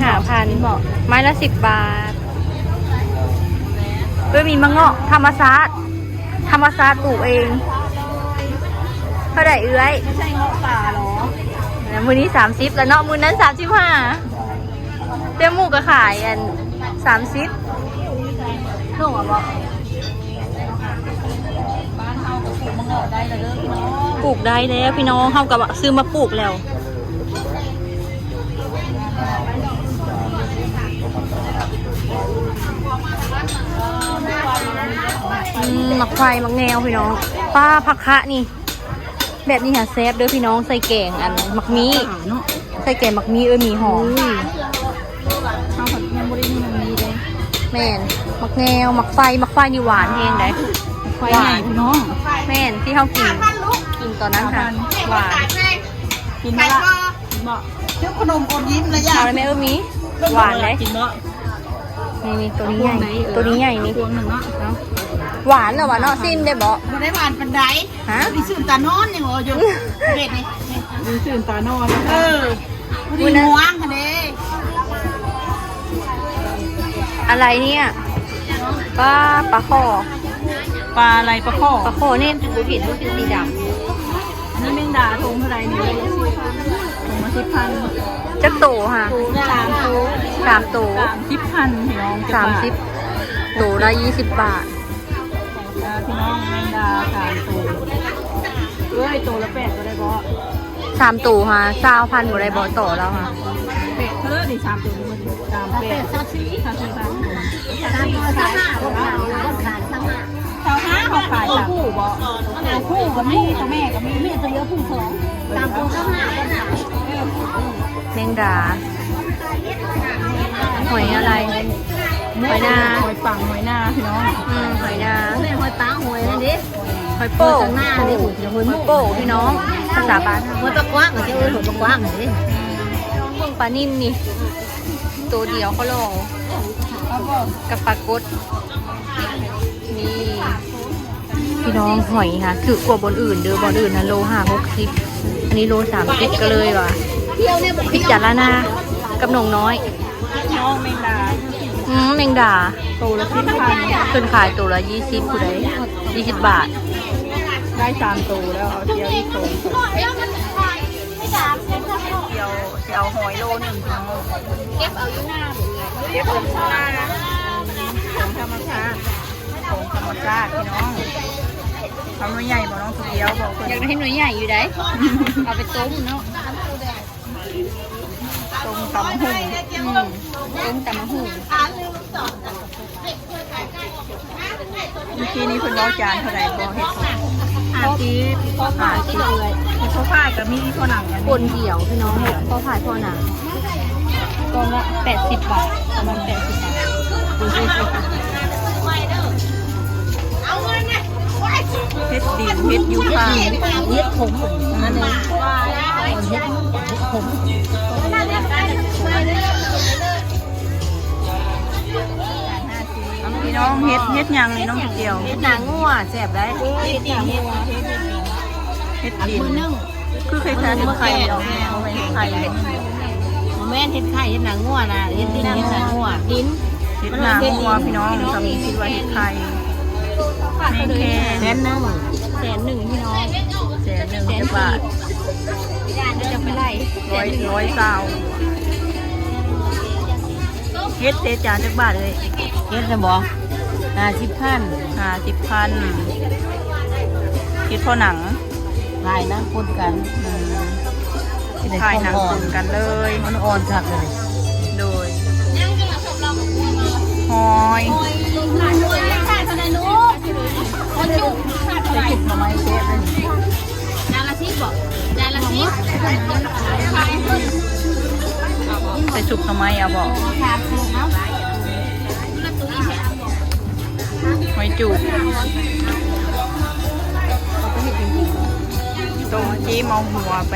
5,000ไม้ละ10 บาทมีมะเงาะธรรมชาติปลูกเองเท่าไหร่ไม่ใช่เงาะป่าหรอมือนี้30แล้วเนาะมือนั้น35เต้มหมูก็ขายอัน30ถูกบอกบ้านเฮาก็ปลูกมะเงาะได้แล้วพี่น้องปลูกได้แล้วพี่น้องเฮากับซื้อมาปลูกแล้วหมักไฟหมักแนวพี่น้องป้าผักคะนี่แบบนี้หาแซฟเด้อพี่น้องใส่แกงอันหมักมีใส่แกงหมักมีมีหอมข้าวผัดแมงบริมีหมักมีเลยแม่นหมักแนวหมักไฟนี่หวานเองได้หวานพี่น้องแม่นที่เขากินตอนนั้นค่ะหวานกินไหมล่ะเหมาะเที่ยวขนมอมยิ้มเลยจ้ะอะไรแม่มีหวานเลยกินเนาะนี่ตัวนี้ใหญ่นี่ตัวหนึ่งเนาะหวานเหรอวะเนาะซิมได้บ่ไม่ได้หวานเป็นไรฮะดิสื่นตานอนยังเหรออยู่เด็ดนี่ดิสื่นตานอนดิง่วงกันเลยอะไรเนี่ยปลาข้อปลาอะไรปลาข้อนี่ดูผิดดูสีดำนี่แมงดาทงเท่าไรนี่ทงมา10,000จักโตค่ะ3 โต30,000พี่น้อง30 โตละ20 บาทพี่น้องแมงดา3 โตโตละ8ก็ได้บ่3 โตค่ะ20,000บ่ได้บ่โตแล้วค่ะเป็ดเท่าไหร่3 โต3 เป็ดเขาขายคู่บ่คู่กับมีตัวแม่กับมีตัวเยอะคู่2 3 โตแมงดาหอยอะไรหอยนาหอยปังหอยนาพี่น้องหอยนาหอยปังหอยนั่นดิหอยโป้หอยโป้พี่น้องภาษาบ้านหอยปลากว้างเจ้าหอยปลากว้างดิปลานิ่มนี่ตัวเดียวเขาลองกับปลากดนี่พี่น้องหอยค่ะถือกว่าบนอื่นเด้อบนอื่นนะโล50อันนี้โล30ก็เลยว่ะพิจารณากับหนงน้อยน้องแมงดาแมงดาตัวละ10,000ขึ้นขายตัวละ20ผู้ใด20 บาทได้3 ตัวแล้วเอาเที่ยวอีก2เที่ยวหอยโล1เก็บเอาอยู่หน้าเก็บเอาอยู่หน้าของธรรมชาติพี่น้องทำหน่วยใหญ่บ่น้องสุดเดียวบอกอยากได้หน่วยใหญ่อยู่ได้เอาไปต้มเนาะต้มตำหุ่งเมื่อกี้นี้คุณน้องจานเท่าไหร่บอกเห็ดพ่อผ่าที่เลยพ่อผ่ากับมีพ่อหนังคนเดี่ยวพี่น้องพ่อผ่าพ่อหนังตัวละ80 บาทประมาณ80 บาทเห็ดดินเห็ดยูคาเห็ดผงนั่นเองเห็ดผงพี่น้องเฮ็ดยังนี่น้องเดียวเฮ็ดนางงัวแซ่บได้เฮ็ดดินคือเคยทานไข่ดอกแม่เอาไปไข่แม่เฮ็ดไข่เฮ็ดนางงัวนะเฮ็ดดินเฮ็ดนางงัวดินเฮ็ดนางงัวพี่น้องสามีคิดว่าเฮ็ดไข่แม่แค่100,000พี่น้อง100,000บาทจะไปไล่100 ซาวเฮ็ดเตจานจักบาทเลยเฮ็ดจะบอก50,000เฮ็ดพอหนังถ่ายนั่งคนกันถ่ายหนังคนกันเลยมันอ่อนคักเลยโดยหอยถ่ายเท่าไหร่ลูกจะเก็บมาไหมเชฟเลยจานละ10บอกจานละ10ใส่สุกทำไมเอาบอกหอยจูบตรงที่มองหัวไป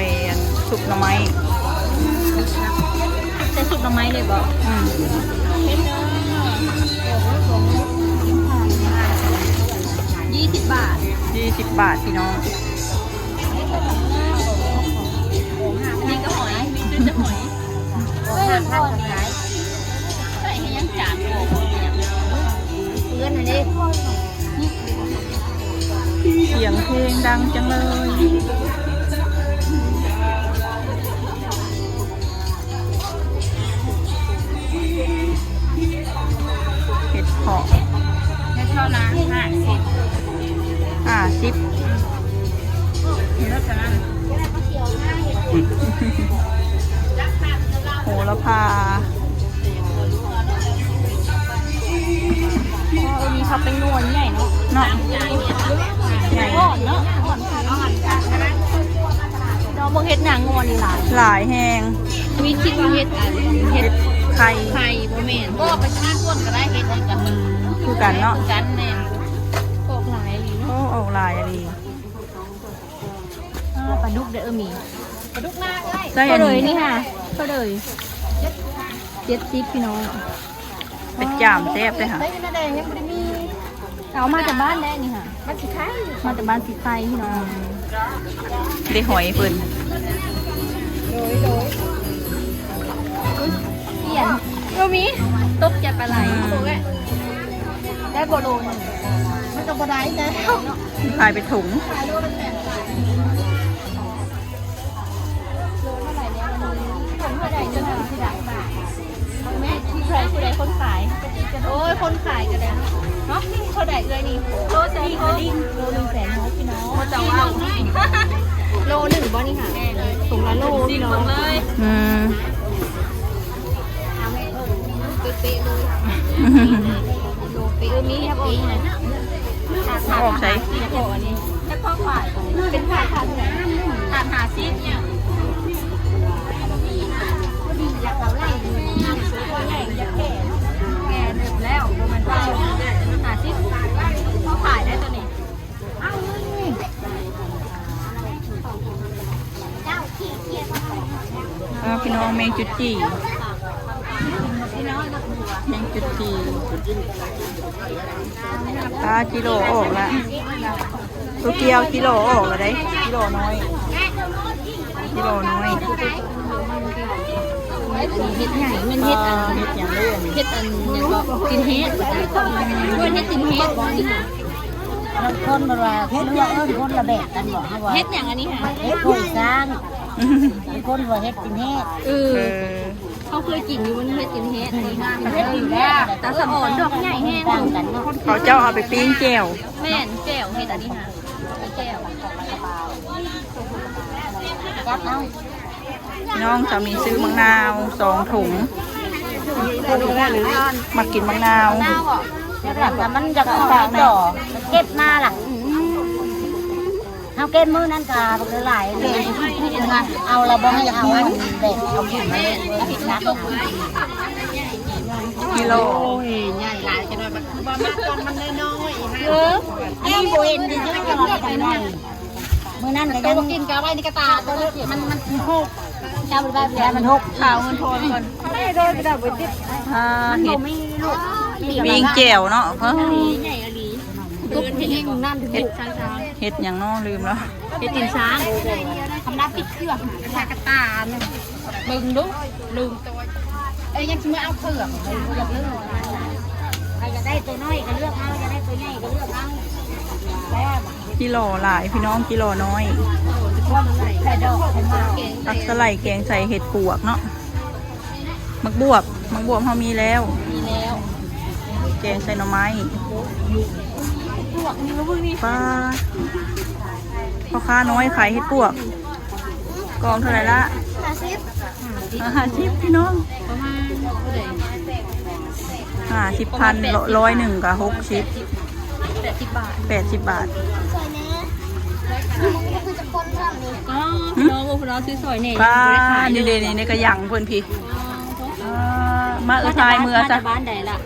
สุกหน่อไม้ใส่สุกหน่อไม้เลยบอก20 บาทพี่น้องนี่ก็หอยมีขึ้นจะหอย5,000ขาย สียงเพลงดังจังเลยเห็ดเพาะ ให้เท่านะ50มีรถกัน โหระพา มีพับเป็นนวลใหญ่เนาะ เนาะใหญ่ ก่อนเนาะก่อนเราเบิ่งเฮ็ดหนังงอนนี่หลาย หลายแหง มีคิดว่าเฮ็ดเฮ็ด ไข่ ไข่บ่แม่นบ่ไปชาติก้นก็ได้เฮ็ดกัน คือกันเนาะ กันแน่พวกหลายนี่ โอ้ออกหลายอะไร ปลาดุกเด้อมีปลาดุกหน้าได้ ได้ ก็ อัน เลย นี้ นี่ค่ะก็เลย70พี่น้อง เป็นจามแซ่บเลยค่ะ ได้กันแดงยังบ่ได้มีเอามาจากบ้านได้นี่ค่ะบ้านสิไข่มาจากบ้านสิไข่พี่น้อง ได้หอยเพิ่น เปลี่ยนก็มีตกจะปลาไหลได้โบโลนึงมันจะโบได้แล้ว ขายเป็นถุง โลเท่าไหร่เนี่ยมันเท่าไหร่จะถึงที่ไหนแม่ที่ใครผู้ใดคนขายโอ้ยคนขายกันแล้วเนาะเท่าไหร่เลยนี่โลแสนโล100,000พี่น้องแต่ว่าโล1บ่นี่ค่ะถุงละโลพี่น้องเลย อืม เป๊ะเลยโลเป๊ะมีครับปีนะ ออกใช้ ที่โลอันนี้แค่ข้อฝ่ายเป็นผ่าทานไหนผ่าหาซีดเนี่ยอยากเอาไล่ตัวใหญ่อยากแก่แก่เดือบแล้วมันว่าหาซีดเขาขายได้ตัวนี้เอาเลยเจ้าขี้เกียจ พี่น้องแมงจุดจี พี่น้องนักบัว แมงจุดจีปลากิโลออกละตัวเกียวกิโลออกละได้กิโลน้อยกิโลน้อย เฮ็ดใหญ่มันเฮ็ดอัน เห็ดอย่างเลื่อน เฮ็ดอันยังก็กินเฮ็ดมันเฮ็ดกินเฮ็ดบ่นี่ค่ะ คนมาว่าเฮ็ดว่าคนละแบบกันบอกให้ว่า เฮ็ดอย่างอันนี้ค่ะ เฮ็ดโครงสร้างคนว่าเฮ็ดกินเฮ็ด เอ เอ อ อ เขาเคยกินอยู่มันเฮ็ดกินเฮ็ดอันนี้ค่ะ เฮ็ดกินแล้ว ตาสะอ่อนดอกใหญ่แห้ง ต่างกันเนาะ เขาเจ้าเอาไปปิ้งแจ่ว แม่นแจ่วเฮ็ดอันนี้ค่ะแจ่ว จับเอา พี่น้องจะมีซื้อมะนาว2 ถุงมากินมะนาว น้าบ่ แต่มันจะออกดอกเก็บมาล่ะเอาเก็บมื้อนั้นก็บ่หลายเลยเอาเราบ่ให้เอาแบบเอาผิดมาผิดนัก กิโล ใหญ่หลายจังเลยบ่มาตอนมันน้อยๆอันนี้บ่เห็นดิจะจะไปไหนมื้อนั้นก็ยังกินกะไว้ในกระตาตัวมันหกเจ้าบ่ได้มันหก ข่าวเงินโทนก่อน ไม่โดนกระดาษบ่ติด เห็ด ไม่ลูก ปิ้งแจ่วเนาะเพราะ ใหญ่อลีตุ๊กเฮ็ดน้ำถึงช้าง เห็ดอย่างเน้อลืมแล้ว เฮ็ดกินช้างทำน้ำปิดเครื่องกระตาเนี่ยมึงดูลืมตัวเอ้ยยังสิมาเอาเครื่องอยากเลือก ใครจะได้ตัวน้อยก็เลือกเอาจะได้ตัวใหญ่ก็เลือกเอาแล้ว กิโลหลายพี่น้องกิโลน้อย ไข่ดอกไข่มา ตักสไลด์แกงใส่เห็ดปวกเนาะมักบวบเขามีแล้ว มีแล้ว แกงใส่หน่อไม้ พวกนี้ก็พวกนี้ ปลาพ่อค้าน้อยขายเห็ดปวกกองเท่าไหร่ละ50พี่น้อง ประมาณเท่าไหร่ 50,000ร้อยหนึ่งกับ60 80 บาท 80 บาท อ๋อน้องพวกเราซื้อซอยเนี่ย ปลานี่เดนี่ในกระยังเพื่อนพี่มาทายเมือ มา ซะ จากบ้านใดล่ะ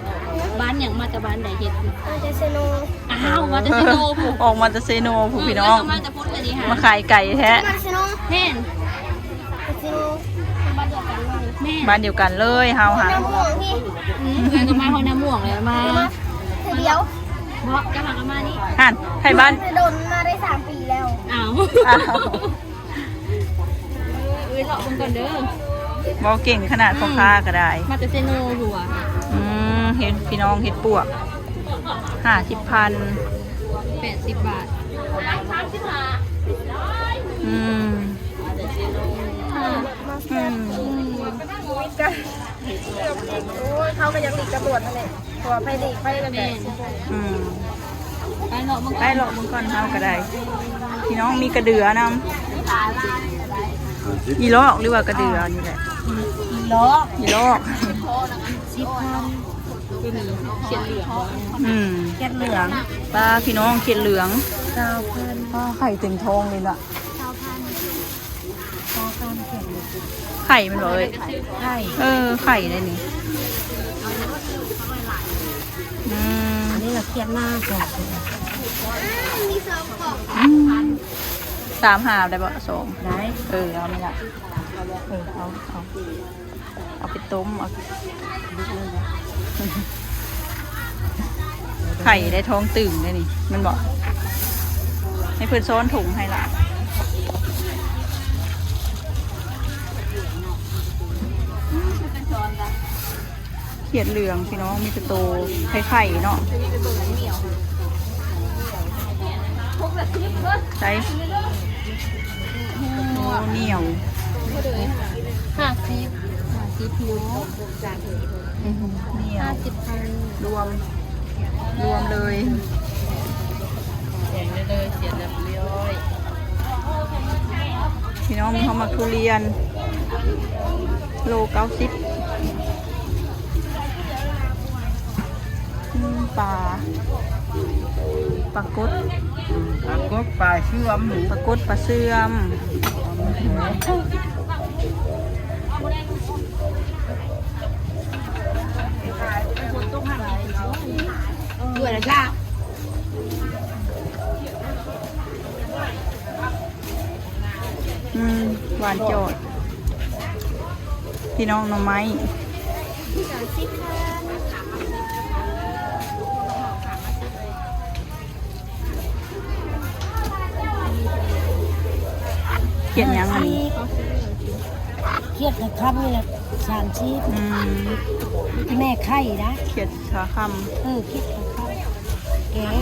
บ้านอย่างมาจากบ้านใดเฮ็ดมาจากเซโนอ้าวมาจากเซโนผู้ ออกมาจะเซโนผู้พี่น้อง มาจากพุทธนี่ค่ะ มาขายไก่แท้ แม่นแม่ บ้านเดียวกันเลยเฮาหา เพื่อนก็มาเขาน้ำม่วงเลยมา เดียว เพราะจะมากันมานี่ หันไทยบ้าน โดนมาได้3 ปีแล้ว อ้าว อ้าว เลาะมันก่อนเด้อ บอกเก่งขนาดพ่อค้าก็ได้ มาจากเซโนหัว เห็ดพี่น้องเห็ดปวก50,000 80 บาท อืมเขาก็ยังหลีกตำรวจนั่นแหละพอไปหลีกไปแล้วแต่ ไปหลอกมึงก่อนเฮาก็ได้พี่น้องมีกระเดือนำอีลอกหรือว่ากระเดือนี่แหละอีลอก10,000เขียนเหลืองเขียดเหลืองปลาพี่น้องเขียดเหลืองปลาไข่เต็มท้องเลยล่ะไข่มันบอกเลยไข่ไข่เลยนี่อันนี้เราเขียนหน้าก่อน มีเซิร์ฟของ 3 หาบได้ปะ2ได้เอาไม่ละเอาไปต้มเอาไข่ได้ท้องตึงเลยนี่มันบอกให้เพื่อนซ้อนถุงให้ละเขียดเหลืองพี่น้องมีแต่โตไข่เนาะใช่โอ้เหนียว50พิวเหนียว50,000รวมเลยเสียเรียบร้อย พี่น้องมีข้าวหมักทุเรียนโล90ปลากดปลาเชื่อมปลากดปลาเสื่อมด้วยนะจ้าหวานโจดพี่น้องหน่อไม้เขียนยังไง เขียดกับข้าวนี่แหละ30แม่ไข่นะ เขียดขาคำเขียดกับข้าวแกง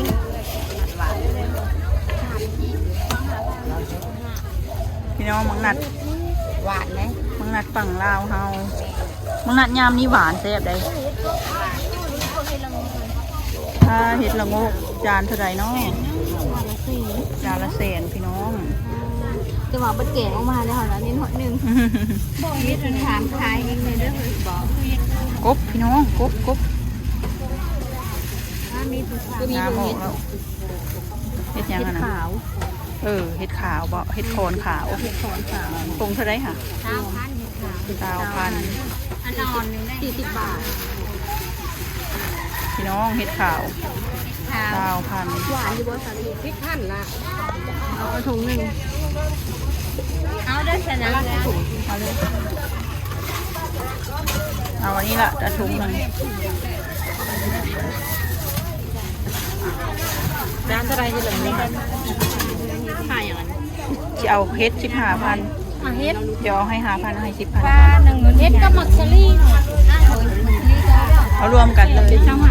พี่น้องมังนัด หวานไหม มังนัดฝั่งลาวเฮามังนัดยามนี่หวานแซ่บได้ถ้าเห็ดละโงกจานเท่าไรเนาะจานละแสนพี่น้องจะมาบัดเก่งออกมาเลยค่ะนี่หนึ่งบอกยึดถามคลายเองเลยเด้อบอกกบพี่น้องกบน้ำออกแล้วเห็ดยังไงนะเห็ดขาวบอกเห็ดโคนขาวปรุงเท่าไรค่ะ9,000อันนอนนึงได้40 บาทพี่น้องเห็ดขาว9,000หวานอยู่บนสาลีพริกหั่นละเอาถุงหนึ่งเอาได้ชนะแล้วเอาเลยเอาอันนี้ละจะถุงหนึ่งร้านอะไรจะเหลือนี่กันขายอย่างนั้นจะเอาเฮ็ด15,000เฮ็ดเดี๋ยวให้5,000ให้10,000ปลา1เฮ็ดกับมักซารี่เอารวมกันเลยช่าง5,000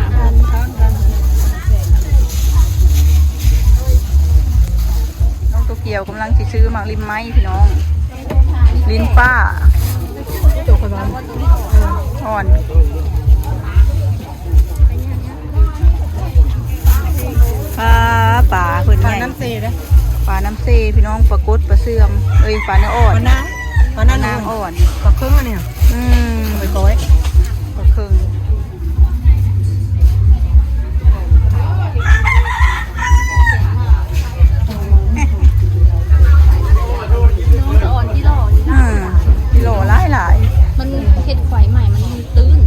น้องตัวเกียวกำลังสิซื้อหมากริมไม้พี่น้องลิ้นป้าอ่อนปลาเพิ่นใหญ่น้ำเซนะปลาน้ำเซพี่น้องปลากดปลาเสื่อมปลาเนื้ออ่อนปลานางอ่อนปลาเครื่องเนี่ยไปก้อยปลาเครื่องกิโลหลายมันเห็ดไฟใหม่มันตื้น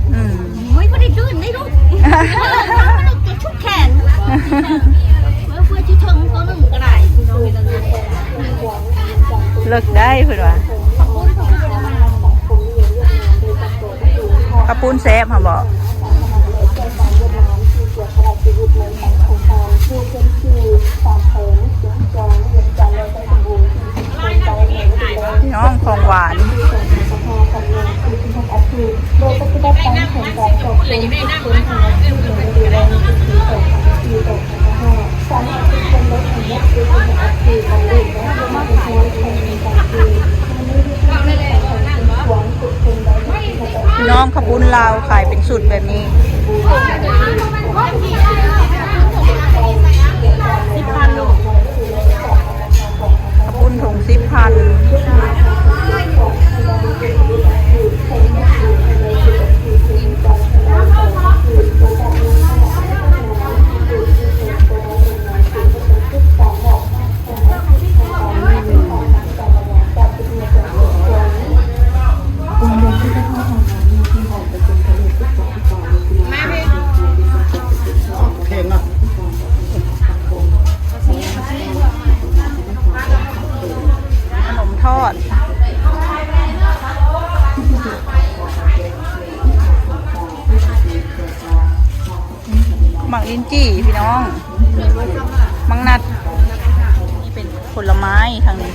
ไม่ได้ตื้นได้ลูกมันจะชุบแขนเพื่อที่เทิงตัวหนึ่งก็ได้เลิกได้เพื่อนว่ากระปุ้นแซ่บค่ะบอกพี่น้องของหวาน พี่น้องขบุนลาวขายเป็นสุดแบบนี้ขบุนถุง10,000ขนมทอดหมักลิ้นจี่พี่น้องมังนัดนี่เป็นผลไม้ทางนี้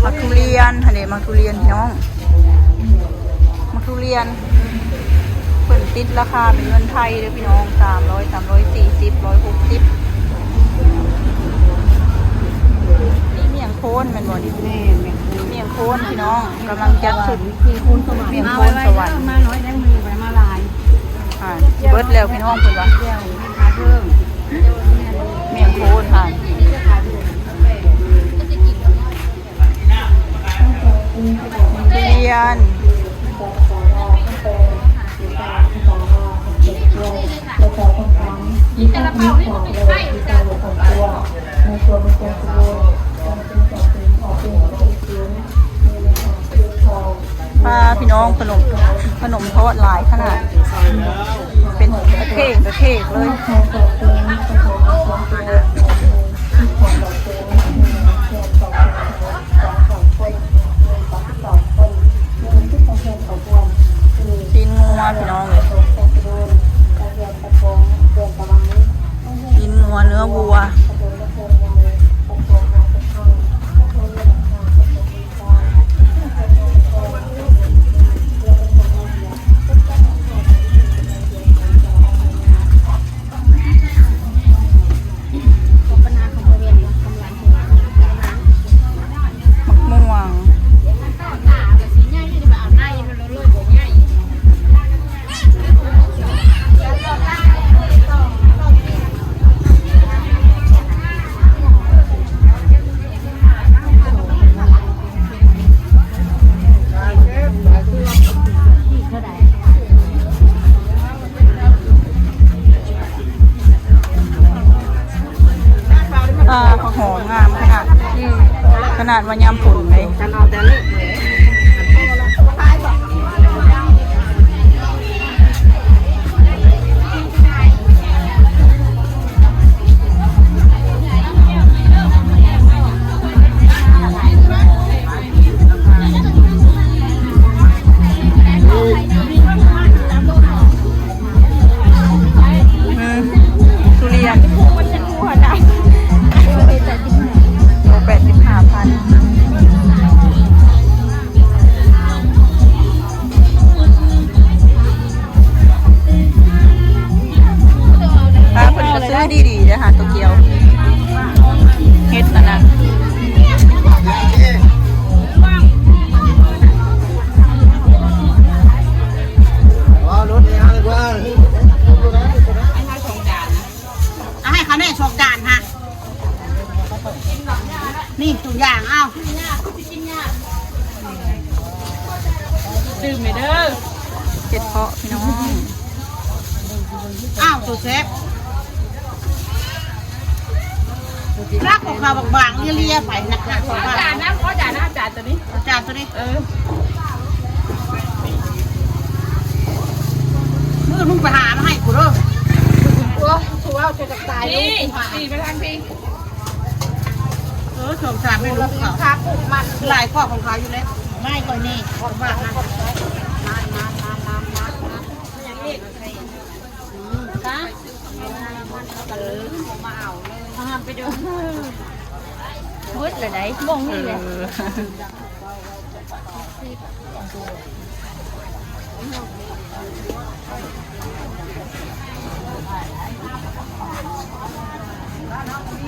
มักทุเรียนทะเลมักทุเรียนพี่น้องมักทุเรียนเปิดติดราคาเป็นเงินไทยเลยพี่น้อง300 340 160นี่เมี่ยงโคนแมันบ่นี่เมี่ยงโคนพี่น้องกำลังจัดสุดเมี่ยงโคนสวรรค์มาน้อยได้มือไปมาลาย เบิดแล้วพี่น้องเพิ่นว่า เที่ยวขาเพิ่ม เมี่ยงโคนค่ะทุเรียนพาพี่น้องขนมทอดหลายขนาดเป็นกระเทกเลยชิ้นงัวพี่น้องชิ้นงัวเนื้อวัวหอมงามขนาดว่ายำผุ่นเลยฉันเอาแต่เล็กเลยทุเรียนดีๆนะคะตัวเกียวเฮ็ดนะให้เขาเนี่ยชกจานฮะนี่ทุกอย่างเอ้าดื่มไปเด้อ เห็ดเพาะพี่น้องอ้าวตัวเชฟรักของเขาบางๆเลี่ยๆไปหนักๆของเขาจานนะขอจานนะจานตัวนี้จานตัวนี้มือมึงไปหามาให้กูเด้อชัวร์จะตายนี่ไปทางพี่สงสารไม่รู้เขาครับมันหลายข้อของเขาอยู่แล้วไม่ก่อนนี่ของบ้านนะอย่างนี้ค่ะมาเอาเลยไปดูวุ้ดเลยไหนมองนี่เลย เ